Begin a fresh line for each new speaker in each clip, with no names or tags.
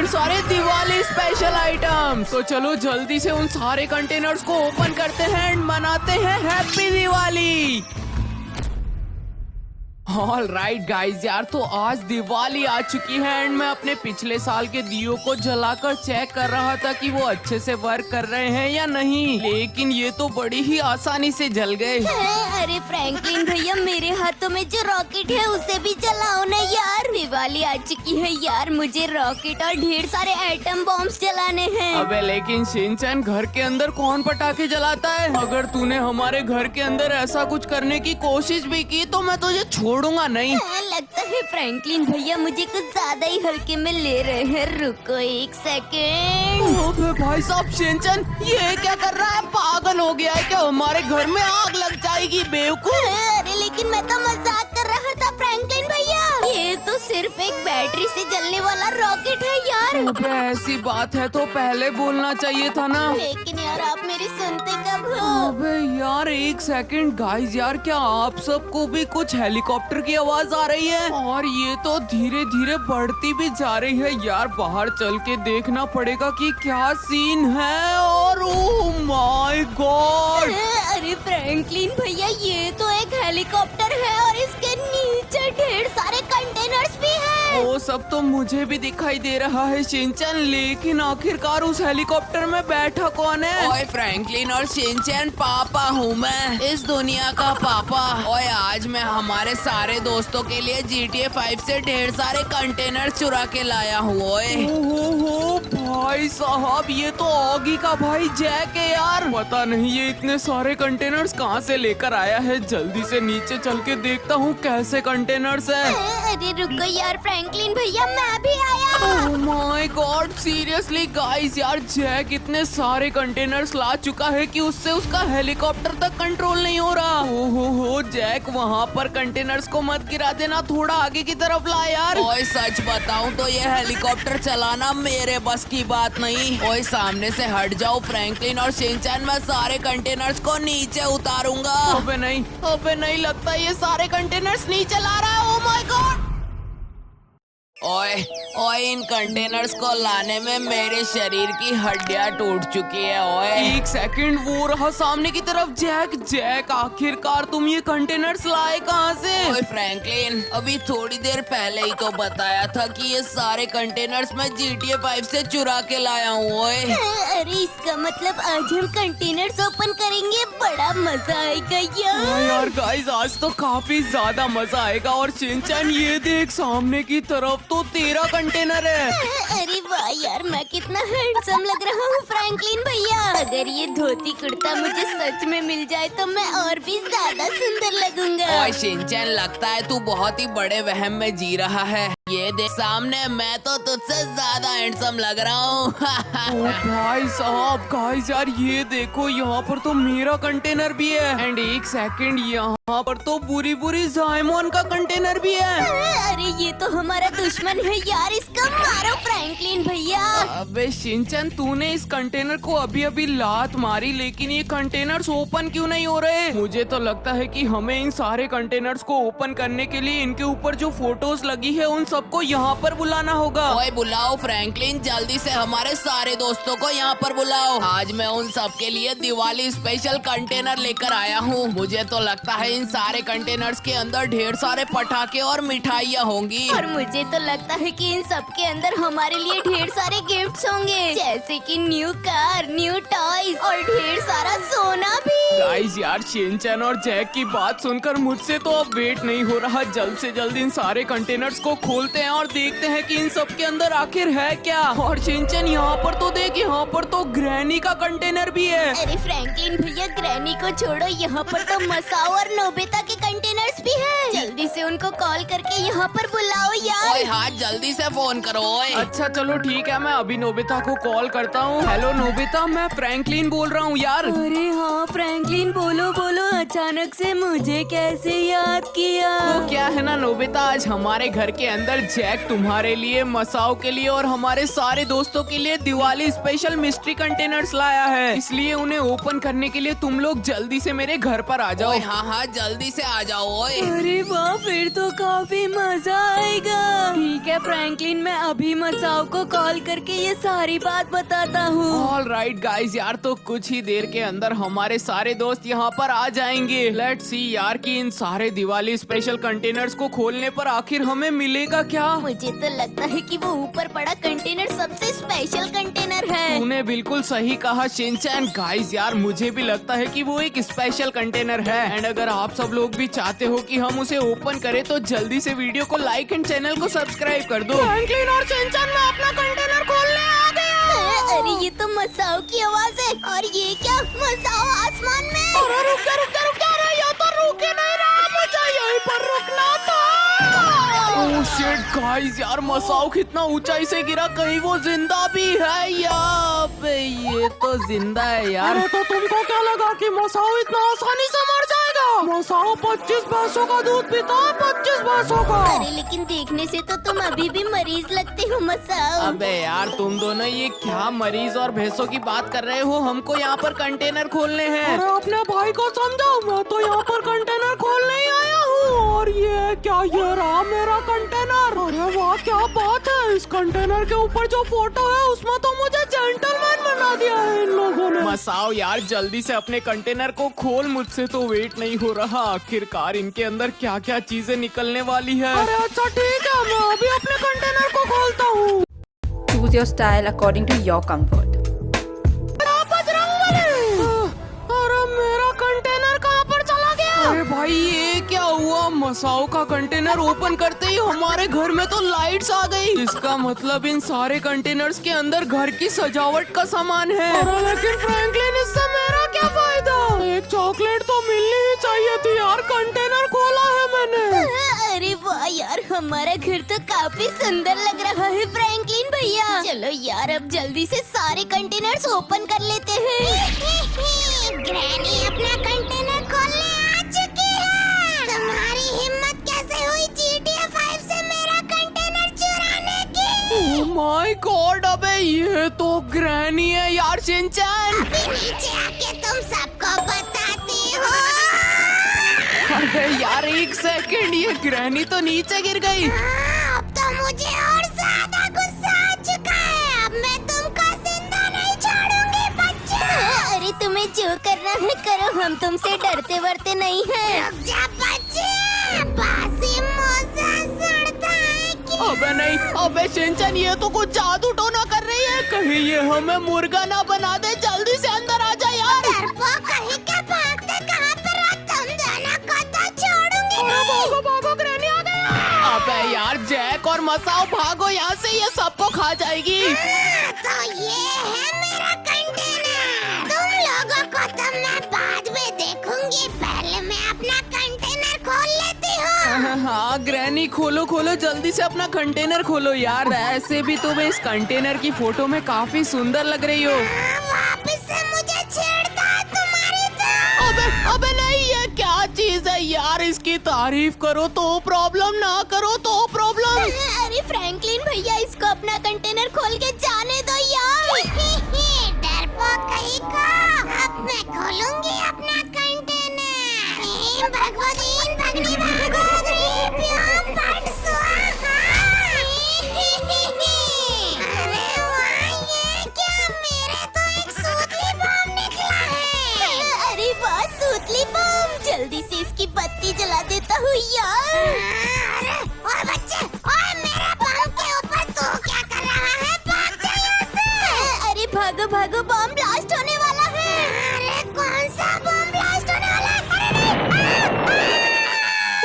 सारे Diwali special item. तो चलो जल्दी से उन सारे कंटेनर्स को ओपन करते हैं एंड मनाते हैं happy Diwali. All right guys यार, तो आज दिवाली आ चुकी है एंड मैं अपने पिछले साल के दियों को जलाकर चेक कर रहा था कि वो अच्छे से वर्क कर रहे हैं या नहीं, लेकिन ये तो बड़ी ही आसानी से जल गए।
अरे फ्रैंकलिन भैया, मेरे हाथों में जो रॉकेट है उसे भी जलाओ ना यार। दिवाली आ चुकी है यार, मुझे रॉकेट और ढेर सारे एटम बॉम्ब्स जलाने हैं।
अबे लेकिन शिनचैन, घर के अंदर कौन पटाखे जलाता है? अगर तूने हमारे घर के अंदर ऐसा कुछ करने की कोशिश भी की तो मैं तुझे छोड़ूंगा नहीं।
लगता है फ्रैंकलिन भैया मुझे कुछ ज्यादा ही हल्के में ले रहे हैं। रुको एक सेकेंड।
अबे भाई साहब शिनचैन, ये क्या कर रहा है? पागल हो गया है क्या? हमारे घर में आग लग जाएगी बेवकूफ।
अरे लेकिन मैं तो मजाक कर रहा था फ्रैंकलिन भैया, ये तो सिर्फ एक बैटरी से जलने वाला रॉकेट है यार।
अबे ऐसी बात है तो पहले बोलना चाहिए था ना।
लेकिन यार आप मेरी सुनते कब हो?
अबे यार एक सेकंड गाइस, यार क्या आप सबको भी कुछ हेलीकॉप्टर की आवाज आ रही है? और ये तो धीरे धीरे बढ़ती भी जा रही है यार। बाहर चल के देखना पड़ेगा कि क्या सीन है। और ओह माय गॉड,
अरे फ्रैंकलिन भैया, ये तो एक हेलीकॉप्टर है और इसके नीचे ढेर सारे कंटेनर्स भी हैं।
वो सब तो मुझे भी दिखाई दे रहा है शिनचैन, लेकिन आखिरकार उस हेलीकॉप्टर में बैठा कौन है? ओए फ्रैंकलिन और शिनचैन, पापा हूँ मैं, इस दुनिया का पापा। ओए आज मैं हमारे सारे दोस्तों के लिए GTA 5 से ढेर सारे कंटेनर चुरा के लाया हूँ। ओए हो भाई साहब, ये तो ऑगी का भाई जैक है यार। पता नहीं ये इतने सारे कंटेनर्स कहाँ से लेकर आया है। जल्दी से नीचे चल के देखता हूँ कैसे कंटेनर्स है।
अरे रुको यार फ्रैंकलिन भैया, मैं भी आया।
Oh my God, seriously guys यार, जैक इतने सारे कंटेनर्स ला चुका है कि उससे उसका हेलीकॉप्टर तक कंट्रोल नहीं हो रहा। हो जैक, वहाँ पर कंटेनर्स को मत गिरा देना, थोड़ा आगे की तरफ ला यार। ओए सच बताऊं तो ये हेलीकॉप्टर चलाना मेरे बस की बात नहीं। ओए सामने से हट जाओ फ्रैंकलिन और शिनचैन, मैं सारे कंटेनर्स को नीचे उतारूंगा। अबे नहीं लगता ये सारे कंटेनर्स नीचे ला रहा है। Oh my God. ओए इन कंटेनर्स को लाने में मेरे शरीर की हड्डियां टूट चुकी है। ओए एक सेकंड, वो रहा सामने की तरफ जैक, आखिरकार तुम ये कंटेनर्स लाए कहाँ से? ओए फ्रैंकलिन, अभी थोड़ी देर पहले ही तो बताया था कि ये सारे कंटेनर्स मैं GTA 5 से चुरा के लाया हूँ। ओए
अरे इसका मतलब आज हम कंटेनर्स ओपन करेंगे, बड़ा मजा आएगा
यार गाइस, आज तो काफी ज्यादा मजा आएगा। और शिनचैन ये देख, सामने की तरफ तो 13 कंटेनर है।
अरे वाह यार, मैं कितना हैंडसम लग रहा हूँ फ्रैंकलिन भैया। अगर ये धोती कुर्ता मुझे सच में मिल जाए तो मैं और भी ज्यादा सुंदर लगूंगा।
ओए शिनचैन, लगता है तू बहुत ही बड़े वहम में जी रहा है। ये देख सामने, मैं तो तुझसे ज्यादा हैंडसम लग रहा हूँ। भाई साहब गाइस यार, ये देखो यहाँ पर तो मेरा कंटेनर भी है। एंड एक सेकंड, यहाँ पर तो बुरी जायमोन का कंटेनर भी है।
अरे ये तो हमारा दुश्मन है यार, इसका मारो फ्रैंकलिन भैया।
अबे शिनचैन, तूने इस कंटेनर को अभी लात मारी, लेकिन ये कंटेनर्स ओपन क्यों नहीं हो रहे? मुझे तो लगता है कि हमें इन सारे कंटेनर्स को ओपन करने के लिए इनके ऊपर जो फोटोज लगी है उन सबको यहाँ पर बुलाना होगा। ओए बुलाओ फ्रैंकलिन, जल्दी से हमारे सारे दोस्तों को यहाँ पर बुलाओ। आज मैं उन सब के लिए दिवाली स्पेशल कंटेनर लेकर आया हूँ। मुझे तो लगता है इन सारे कंटेनर्स के अंदर ढेर सारे पटाखे और मिठाइयाँ होंगी।
और मुझे तो लगता है कि इन सब के अंदर हमारे लिए ढेर सारे गिफ्ट्स होंगे, जैसे कि न्यू कार, न्यू टॉयज और ढेर सारा सोना भी।
गाइस यार, शिनचैन और जैक की बात सुनकर मुझसे तो अब वेट नहीं हो रहा। जल्द से जल्द इन सारे कंटेनर्स को खोलते हैं और देखते हैं कि इन सब के अंदर आखिर है क्या। और शिनचैन, यहाँ पर तो देख, यहाँ पर तो ग्रैनी का कंटेनर भी है।
अरे फ्रैंकलिन भैया, ग्रैनी को छोड़ो, यहाँ पर तो मसाओ और नोबिता के कंटेनर्स भी हैं। जल्दी से उनको कॉल करके यहाँ पर बुलाओ यार।
ओए हाँ, जल्दी से फोन करो। ओए अच्छा चलो ठीक है, मैं अभी नोबिता को कॉल करता हूँ। हेलो नोबिता, मैं फ्रैंकलिन बोल रहा हूँ यार।
अरे हाँ फ्रैंकलिन, बोलो बोलो, अचानक से मुझे कैसे याद किया?
वो क्या है ना नोबिता, आज हमारे घर के अंदर जैक तुम्हारे लिए, मसाओ के लिए और हमारे सारे दोस्तों के लिए दिवाली स्पेशल मिस्ट्री कंटेनर्स लाया है, इसलिए उन्हें ओपन करने के लिए तुम लोग जल्दी से मेरे घर पर आ जाओ।
हाँ हाँ जल्दी से आ जाओ। ओए
अरे वाह, फिर तो काफी मजा आएगा। ठीक है फ्रैंकलिन, मैं अभी मसाओ को कॉल करके ये सारी बात बताता हूँ।
ऑल राइट गाइज यार, तो कुछ ही देर के अंदर हमारे सारे दोस्त यहाँ पर आ जाएंगे। लेट्स सी यार कि इन सारे दिवाली स्पेशल कंटेनर्स को खोलने पर आखिर हमें मिलेगा क्या।
मुझे तो लगता है कि वो ऊपर पड़ा कंटेनर सबसे स्पेशल कंटेनर है।
तूने बिल्कुल सही कहा शिनचैन। गाइस यार, मुझे भी लगता है कि वो एक स्पेशल कंटेनर है। एंड अगर आप सब लोग भी चाहते हो कि हम उसे ओपन करें तो जल्दी से वीडियो को लाइक एंड चैनल को सब्सक्राइब कर दो। फ्रैंकलिन और शिनचैन, मैं अपना कंटेनर खोलने आ गया।
अरे ये तो मसाओ की आवाज है। और ये क्या, मसाओ आसमान में?
अरे रुक जा रुक जा रुक जा, अरे ये तो रुक ही नहीं रहा, मुझे यहीं पर रुकना था। ओह शिट गाइस यार, मसाओ कितना ऊंचाई से गिरा, कहीं वो जिंदा भी है यार? बे ये तो जिंदा है यार। अरे तो तुमको क्या लगा कि मसाओ इतना आसानी से मर जाएगा? मसाओ 25 भैंसों का दूध पीता है, 25 भैंसों का।
अरे लेकिन देखने से तो तुम अभी भी मरीज लगते हो मसाओ।
अबे यार, तुम दोनों ये क्या मरीज और भैंसों की बात कर रहे हो? हमको यहाँ पर कंटेनर खोलने हैं। अरे अपने भाई को समझाओ, मैं तो यहाँ पर कंटेनर खोलने ही आया हूँ। और ये क्या, ये रहा मेरा कंटेनर। अरे वाह, क्या बात है, इस कंटेनर के ऊपर जो फोटो है उसमें तो मुझे जेंटलमैन बना दिया है इन लोगों ने। मसाओ यार, जल्दी से अपने कंटेनर को खोल, मुझसे तो वेट नहीं हो रहा। आखिरकार इनके अंदर क्या क्या चीजें निकलने वाली है। अरे अच्छा ठीक है, मैं अभी अपने कंटेनर को खोलता हूँ।
Choose your style according to your comfort.
अरे मेरा कंटेनर कहाँ पर चला गया? अरे भाई ये क्या हुआ? मसाओ का कंटेनर ओपन करते ही हमारे घर में तो लाइट्स आ गई। इसका मतलब इन सारे कंटेनर्स के अंदर घर की सजावट का सामान है। अरे लेकिन फ्रैंकलिन, इससे मेरा क्या फायदा? एक चॉकलेट तो मिलनी ही चाहिए थी यार, कंटेनर खोला है मैंने।
अरे वाह यार, हमारा घर तो काफी सुंदर लग रहा है फ्रैंकलिन भैया। चलो यार, अब जल्दी से सारे कंटेनर्स ओपन कर लेते हैं। ग्रैनी अपना कंटेनर खोलने आ चुकी है। तुम्हारी हिम्मत कैसे हुई GTA 5 से मेरा कंटेनर चुराने की?
ओह माय गॉड, अबे ये तो ग्रैनी है यार। शिनचैन,
अभी नीचे आके तुम सबको बताती हो।
अरे यार एक सेकंड, ये ग्रैनी तो नीचे गिर गई।
अब तो मुझे और ज्यादा गुस्सा आ चुका है। अब मैं तुमको जिंदा नहीं छोड़ूंगी बच्चे। अरे तुम्हें जो करना है करो, हम तुमसे डरते वरते नहीं हैं। रुक जा बच्चे, बासी मौसा सड़ता है कि...
अबे नहीं, अबे शिनचैन, ये तो कुछ जादू टोना कर रही है, कहीं ये हमें मुर्गा ना बना दे। जल्दी से अंदर आ जा यार।
डरपोक कहीं के भागते कहाँ पर हो? तुम दोनों को तो छोड़ूंगी नहीं।
भागो भागो, ग्रैनी आ गया। अबे यार, जैक और मसाओ भागो यहाँ से, ये सबको खा जाएगी।
तो ये है मेरा कंटेनर। तुम लोगों को तो मैं बाद में देखूंगी, पहले मैं अपना कंटेनर खोल लेती हूँ।
हाँ ग्रैनी, खोलो खोलो, जल्दी से अपना कंटेनर खोलो यार। ऐसे भी तुम इस कंटेनर की फोटो में काफी सुंदर लग रही हो।
वापस से मुझे छेड़ता है तुम्हारी तो।
अबे अबे नहीं, ये क्या चीज है यार? इसकी तारीफ करो तो प्रॉब्लम, ना करो तो प्रॉब्लम।
अरे फ्रैंकलिन भैया, इसको अपना कंटेनर खोल के जाने दो यार। डरपोक कहीं का, अब मैं खोलूंगी अपना कंटेनर। भगवतीन भगनी भगवती प्याम पट स्वाहा। अरे वाह, ये क्या, मेरे तो एक सूतली बम निकला है। अरे वाह, सूतली बम, जल्दी से इसकी बत्ती जला देता हूँ यार। अरे ओए बच्चे, ओए मेरे बम के ऊपर तू क्या कर रहा है? भाग जा यहाँ से। अरे भागो भागो, बम ब्लास्ट होने वाला है। अरे कौन सा बम ब्लास्ट होने वाला है?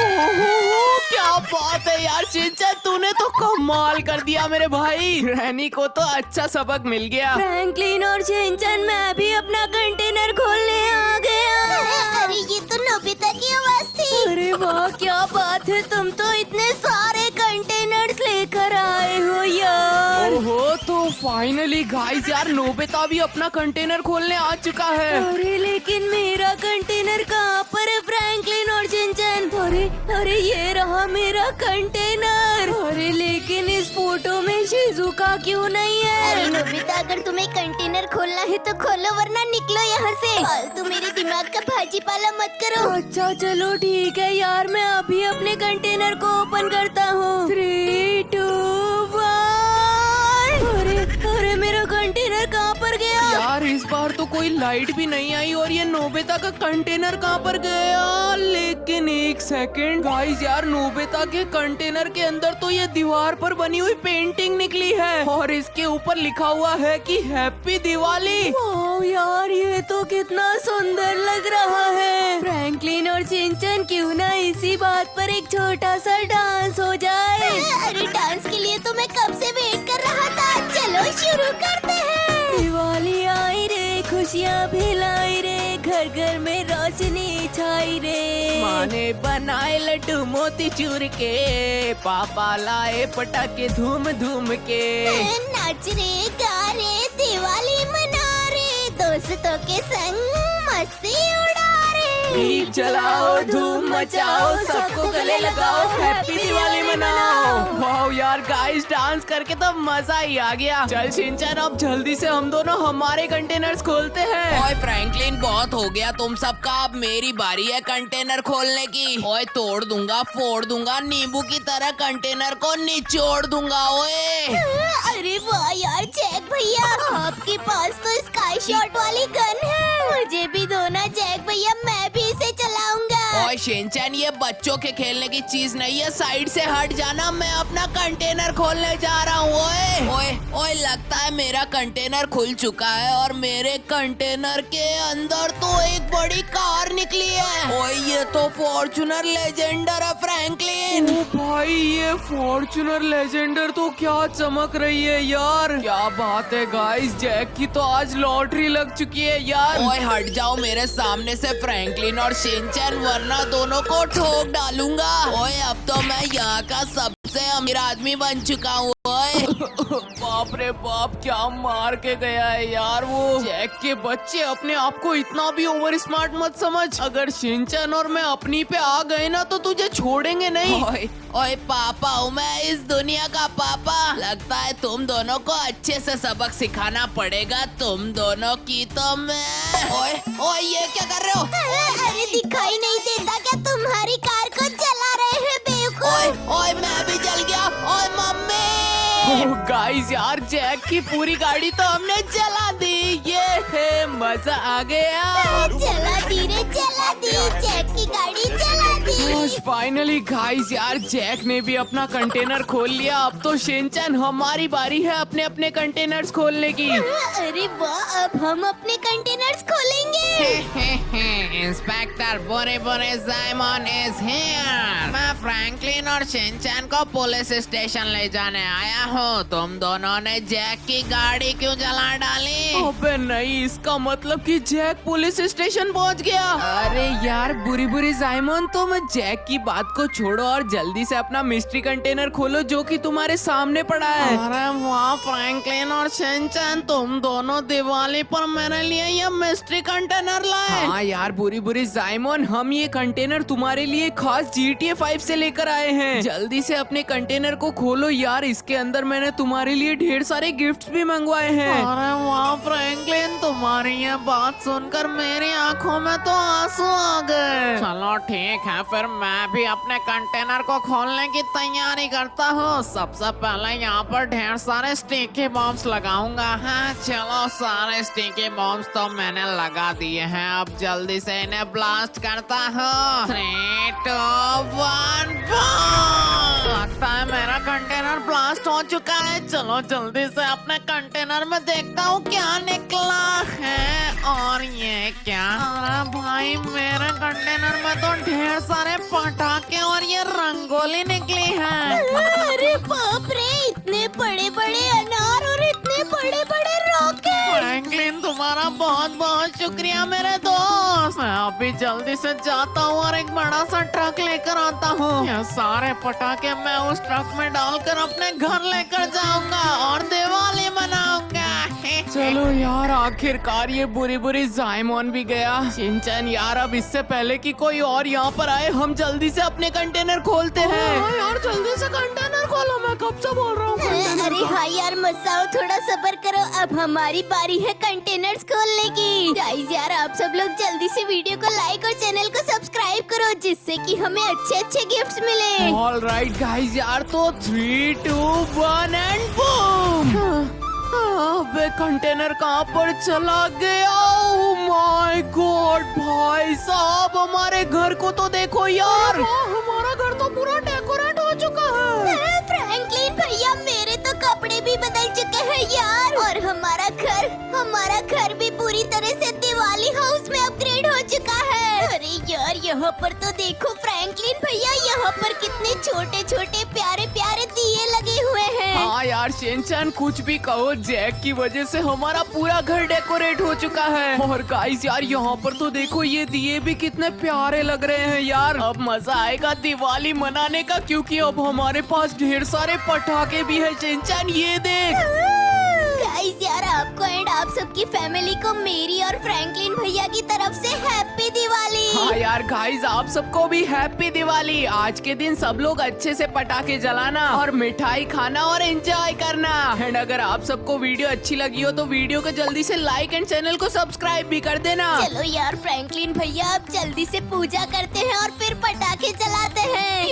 ओहो, क्या बात है यार शिनचैन, तूने तो कमाल कर दिया मेरे भाई। ग्रैनी को तो अच्छा सबक मिल गया।
फ्रैंकलिन और शिनचैन, मैं भी अपना कंटेनर खोलने आ गया। अरे ये तो नोबिता की आवाज थी। अरे वाह, क्या बात है, तुम तो इतने सारे कंटेनर्स लेकर आए हो यार।
ओहो, तो फाइनली गाइस यार नोबिता भी अपना कंटेनर खोलने आ चुका है।
अरे लेकिन मेरा कंटेनर कहाँ पर है फ्रैंकलिन और शिनचैन? अरे अरे ये रहा मेरा कंटेनर। अरे लेकिन इस फोटो में शिजुका क्यों नहीं है? अरे नोबिता अगर तुम्हें कंटेनर खोलना है तो खोलो वरना निकलो यहाँ से। फालतू मेरे दिमाग का भाजी पाला मत करो। अच्छा चलो ठीक है यार, मैं अभी अपने कंटेनर को ओपन करता हूँ। 3, 2, 1। अरे मेरा कंटेनर कहाँ पर गया?
यार इस बार तो कोई लाइट भी नहीं आई और ये नोबिता का कंटेनर कहाँ पर गया? लेकिन एक सेकंड गाइस यार नोबिता के कंटेनर के अंदर तो ये दीवार पर बनी हुई पेंटिंग निकली है और इसके ऊपर लिखा हुआ है कि हैप्पी दिवाली।
वाह यार ये तो कितना सुंदर लग रहा है। फ्रैंकलिन और शिनचैन क्यों ना इसी बात पर एक छोटा सा डांस हो जाए। अरे डांस के लिए तो मैं कब से वेट कर रहा था। चलो शुरू करते हैं। दिवाली आई रे, खुशियाँ भिलाई रे, घर घर में रोशनी छाई रे।
माँ ने बनाए लड्डू मोती चूर के, पापा लाए पटाखे धूम धूम के।
नाच रे गा रे दिवाली मना रे, दोस्तों के संग मस्ती उड़ा रे।
दीप जलाओ धूम मचाओ सबको गले लगाओ हैप्पी दिवाली मनाओ। वाह यार गाइस डांस करके तो मजा ही आ गया। चल शिनचैन अब जल्दी से हम दोनों हमारे कंटेनर्स खोलते हैं।
ओए फ्रैंकलिन बहुत हो गया तुम सबका, अब मेरी बारी है कंटेनर खोलने की। ओए तोड़ दूंगा फोड़ दूंगा, नींबू की तरह कंटेनर को निचोड़ दूंगा। ओए
अरे वाह यार जैक भैया, आपके पास तो स्काई शॉट वाली गन है। मुझे भी दो ना जैक भैया, मैं भी इसे चलाऊंगा।
ओए शिनचैन ये बच्चों के खेलने की चीज नहीं है, साइड से हट जाना, मैं अपना कंटेनर खोलने जा रहा हूँ। ओए ओए ओए लगता है मेरा कंटेनर खुल चुका है और मेरे कंटेनर के अंदर तो एक बड़ी कार निकली है। ओए ये तो फॉर्च्यूनर लेजेंडर है फ्रैंकलिन।
ओ भाई ये फॉर्च्यूनर लेजेंडर तो क्या चमक रही है यार। क्या बात है गाइस, जैक की तो आज लॉटरी लग चुकी है यार।
ओए हट जाओ मेरे सामने से फ्रैंकलिन और शिनचैन, वरना दोनों को ठोक डालूंगा। ओए अब तो मैं यहाँ का सबसे अमीर आदमी बन चुका हूँ। ओए
बाप रे बाप क्या मार के गया है यार वो। जैक के बच्चे अपने आप को इतना भी ओवर स्मार्ट मत समझ। अगर शिनचैन और मैं अपनी पे आ गए ना तो तुझे छोड़ेंगे नहीं।
ओए ओए पापा हूँ मैं, इस दुनिया का पापा। लगता है तुम दोनों को अच्छे से सबक सिखाना पड़ेगा, तुम दोनों की तो मैं। ओए ओए ये क्या कर रहे हो?
अरे दिखाई नहीं देता क्या तुम्हारी कार को जला रहे हैं बेवकूफ?
ओए ओए मैं भी जल गया। ओए मम्मी।
गाइस यार जैक की पूरी गाड़ी तो हमने जला दी। ये है मजा आ गया।
जला दी रे जला दी, जैक की गाड़ी जला दी।
फाइनली गाइस यार जैक ने भी अपना कंटेनर खोल लिया। अब तो शिनचैन हमारी बारी है अपने अपने कंटेनर्स खोलने की।
अरे वाह, अब हम अपने कंटेनर्स खोलेंगे।
इंस्पेक्टर बुरे बुरे जाइमन इज हियर। मैं फ्रैंकलिन और शिनचैन को पुलिस स्टेशन ले जाने आया हूँ। तुम दोनों ने जैक की गाड़ी क्यों जला डाली?
अबे नहीं, इसका मतलब कि जैक पुलिस स्टेशन पहुंच गया। अरे यार बुरी बुरी जाइमन, तुम जैक की बात को छोड़ो और जल्दी से अपना मिस्ट्री कंटेनर खोलो जो कि तुम्हारे सामने पड़ा है।
अरे वाह फ्रैंकलिन और शिनचैन, तुम दोनों दिवाली पर मेरे लिए ये मिस्ट्री कंटेनर लाए।
हाँ यार बुरी बुरी जाइमन, हम ये कंटेनर तुम्हारे लिए खास GTA 5 से लेकर आए हैं। जल्दी से अपने कंटेनर को खोलो यार, इसके अंदर मैंने तुम्हारे लिए ढेर सारे गिफ्ट्स भी मंगवाए हैं।
अरे वाह फ्रैंकलिन, तुम्हारी ये बात सुनकर मेरी आंखों में तो आंसू आ गए। चलो ठीक है, फिर मैं भी अपने कंटेनर को खोलने की तैयारी करता हूँ। सबसे पहले यहाँ पर ढेर सारे स्टिकी बॉम्ब्स लगाऊंगा। हाँ चलो, सारे स्टिकी बॉम्ब्स तो मैंने लगा दिए हैं, अब जल्दी से इन्हें ब्लास्ट करता हूँ। 3, 2, 1 लगता है मेरा कंटेनर ब्लास्ट हो चुका है। चलो जल्दी से अपने कंटेनर में देखता हूँ क्या निकला है। और ये क्या? अरे भाई मेरे कंटेनर में तो ढेर सारे पटाखे और ये रंगोली निकली है।
अरे बाप रे, इतने बड़े बड़े अनार और इतने बड़े बड़े रॉकेट।
फ्रैंकलिन तुम्हारा बहुत बहुत शुक्रिया मेरे दोस्त। मैं अभी जल्दी से जाता हूँ और एक बड़ा सा ट्रक लेकर आता हूँ। ये सारे पटाखे मैं उस ट्रक में डालकर अपने घर लेकर जाऊंगा और दिवाली मनाऊंगा।
आखिरकार ये बुरी बुरी जायमोन भी गया। शिनचैन यार, अब इससे पहले कि कोई और यहाँ पर आए, हम जल्दी से अपने कंटेनर खोलते हैं। यार जल्दी से कंटेनर खोलो, मैं कब से बोल रहा हूँ।
अरे हाँ यार मसाओ, थोड़ा सब्र करो, अब हमारी बारी है कंटेनर्स खोलने की। गाइस यार, आप सब लोग जल्दी से वीडियो को लाइक और चैनल को सब्सक्राइब करो, जिससे कि हमें अच्छे अच्छे गिफ्ट्स मिले।
ऑलराइट गाइस यार, तो 3, 2, 1 एंड बूम। अबे कंटेनर कहाँ पर चला गया? ओह माय गॉड भाई साहब, हमारे घर को तो देखो यार, हमारा घर तो पूरा डेकोरेट हो चुका है।
फ्रैंकलिन भैया, मेरे तो कपड़े भी बदल चुके हैं यार, और हमारा घर भी पूरी तरह से दिवाली हाउस में अपग्रेड हो चुका है। अरे यार, यहाँ पर तो देखो फ्रैंकलिन भैया, यहाँ पर कितने छोटे छोटे प्यारे प्यारे दिए लगे हुए हैं।
हाँ यार शिनचैन, कुछ भी कहो, जैक की वजह से हमारा पूरा घर डेकोरेट हो चुका है। और गाइस यार, यहाँ पर तो देखो, ये दिए भी कितने प्यारे लग रहे हैं यार। अब मजा आएगा दिवाली मनाने का, क्योंकि अब हमारे पास ढेर सारे पटाखे भी है। शिनचैन ये देख।
गाइस यार, आपको एंड आप सबकी फैमिली को मेरी और फ्रैंकलिन भैया की तरफ से हैप्पी दिवाली।
हाँ यार गाइस, आप सबको भी हैप्पी दिवाली। आज के दिन सब लोग अच्छे से पटाखे जलाना और मिठाई खाना और एंजॉय करना। एंड अगर आप सबको वीडियो अच्छी लगी हो तो वीडियो को जल्दी से लाइक एंड चैनल को सब्सक्राइब भी कर देना।
चलो यार फ्रैंकलिन भैया, अब जल्दी से पूजा करते हैं और फिर पटाखे जलाते हैं।